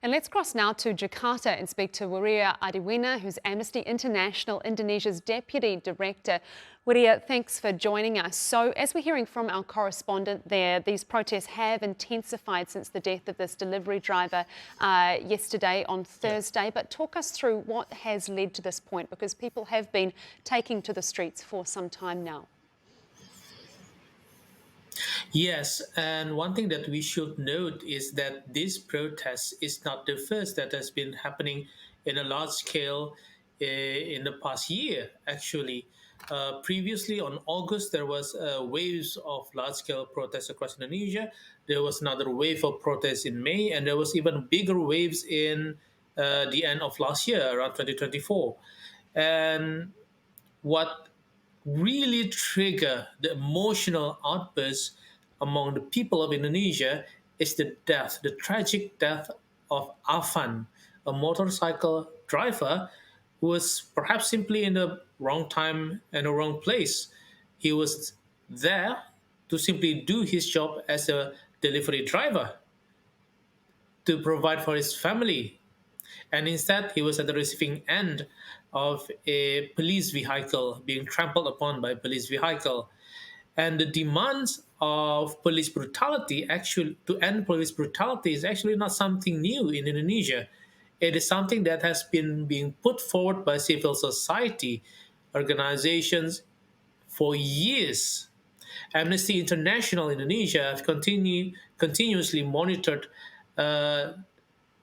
And let's cross now to Jakarta and speak to Wirya Adiwena, who's Amnesty International Indonesia's Deputy Director. Wirya, thanks for joining us. So, as we're hearing from our correspondent there, these protests have intensified since the death of this delivery driver yesterday on Thursday. But talk us through what has led to this point, because people have been taking to the streets for some time now. Yes, and one thing that we should note is that this protest is not the first that has been happening in a large scale in the past year, actually. Previously, on August, there was waves of large-scale protests across Indonesia. There was another wave of protests in May, and there was even bigger waves in the end of last year, around 2024. And what really trigger the emotional outburst among the people of Indonesia is the tragic death of Afan, a motorcycle driver who was perhaps simply in the wrong time and the wrong place. He was there to simply do his job as a delivery driver to provide for his family, and instead he was at the receiving end of a police vehicle being trampled upon by a police vehicle. And the demands of police brutality, actually to end police brutality, is actually not something new in Indonesia. It is something that has been being put forward by civil society organizations for years. Amnesty International Indonesia have continuously monitored uh,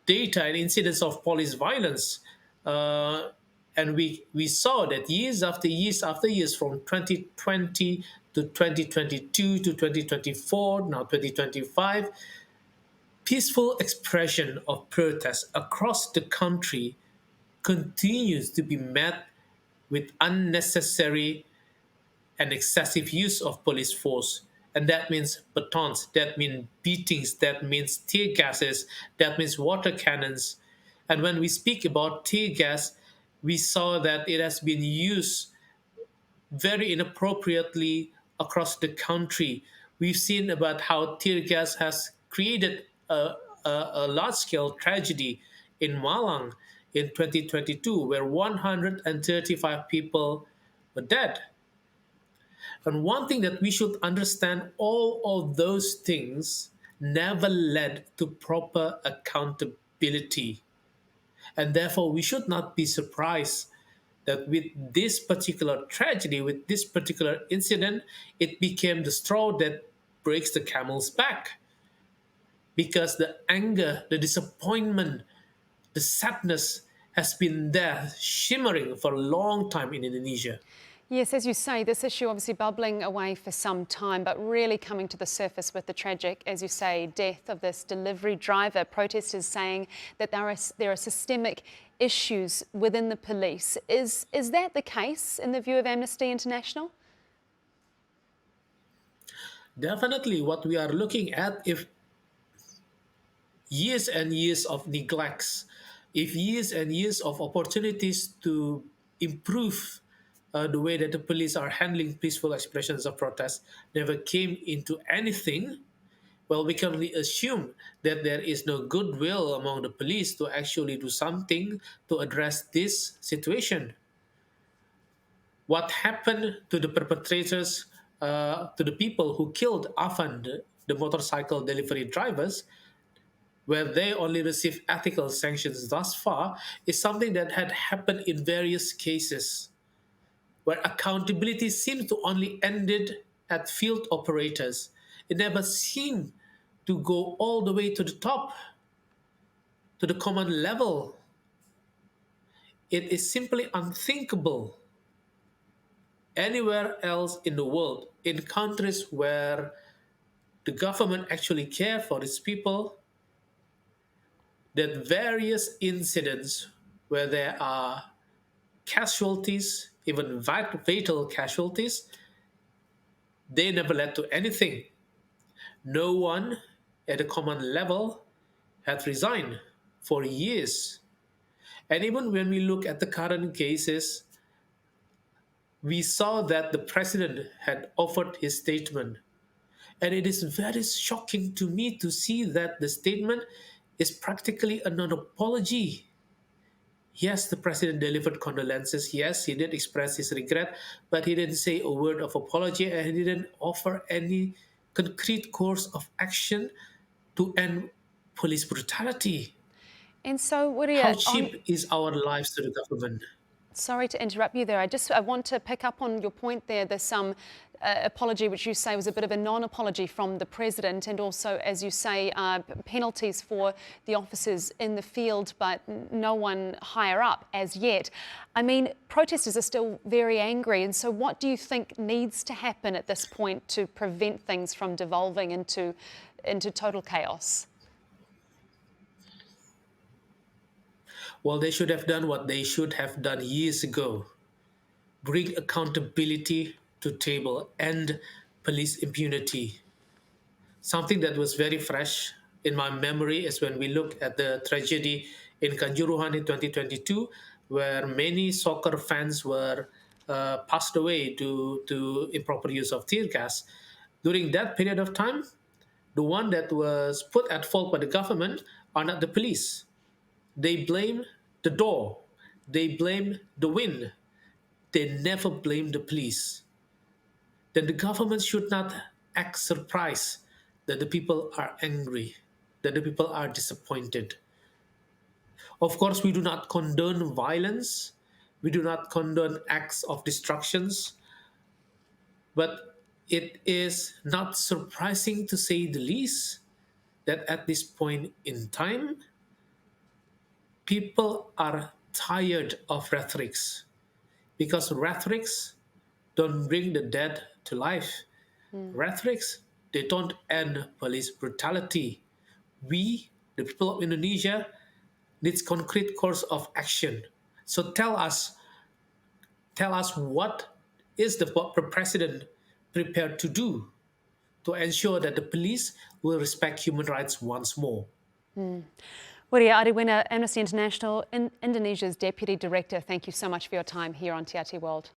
data and incidents of police violence. Uh, and we saw that years after years after years, from 2020 to 2022 to 2024, now 2025, peaceful expression of protest across the country continues to be met with unnecessary and excessive use of police force. And that means batons, that means beatings, that means tear gases, that means water cannons. And when we speak about tear gas, we saw that it has been used very inappropriately across the country. We've seen about how tear gas has created a large scale tragedy in Malang in 2022, where 135 people were dead. And one thing that we should understand, all of those things never led to proper accountability. And therefore, we should not be surprised that with this particular tragedy, with this particular incident, it became the straw that breaks the camel's back. Because the anger, the disappointment, the sadness has been there, shimmering for a long time in Indonesia. Yes, as you say, this issue obviously bubbling away for some time, but really coming to the surface with the tragic, as you say, death of this delivery driver. Protesters saying that there are systemic issues within the police. Is that the case in the view of Amnesty International? Definitely, what we are looking at, if years and years of neglects, if years and years of opportunities to improve the way that the police are handling peaceful expressions of protest never came into anything, well, we can only assume that there is no goodwill among the police to actually do something to address this situation. What happened to the perpetrators, to the people who killed Afan, the motorcycle delivery drivers, where they only receive ethical sanctions thus far, is something that had happened in various cases, where accountability seems to only ended at field operators. It never seemed to go all the way to the top, to the command level. It is simply unthinkable anywhere else in the world, in countries where the government actually care for its people, that various incidents where there are casualties, even fatal casualties, they never led to anything. No one at the command level had resigned for years. And even when we look at the current cases, we saw that the president had offered his statement. And it is very shocking to me to see that the statement is practically a non-apology. Yes, the president delivered condolences. Yes, he did express his regret, but he didn't say a word of apology and he didn't offer any concrete course of action to end police brutality. And so, How Wirya, cheap is our lives to the government? sorry to interrupt you there. I want to pick up on your point there. There's some apology, which you say was a bit of a non-apology from the president, and also, as you say, penalties for the officers in the field, but no one higher up as yet. I mean, protesters are still very angry, and so what do you think needs to happen at this point to prevent things from devolving into total chaos? Well, they should have done what they should have done years ago. Bring accountability to table and police impunity. Something that was very fresh in my memory is when we look at the tragedy in Kanjuruhan in 2022, where many soccer fans were passed away due to improper use of tear gas. During that period of time, the one that was put at fault by the government are not the police. They blame the door, they blame the wind, they never blame the police. Then the government should not act surprised that the people are angry, that the people are disappointed. Of course, we do not condone violence, we do not condone acts of destructions, but it is not surprising to say the least that at this point in time, people are tired of rhetorics because rhetorics don't bring the dead to life. Rhetorics, they don't end police brutality. We, the people of Indonesia, needs concrete course of action. So tell us what is the president prepared to do to ensure that the police will respect human rights once more. Wirya Adiwena, Amnesty International, Indonesia's Deputy Director, thank you so much for your time here on TRT World.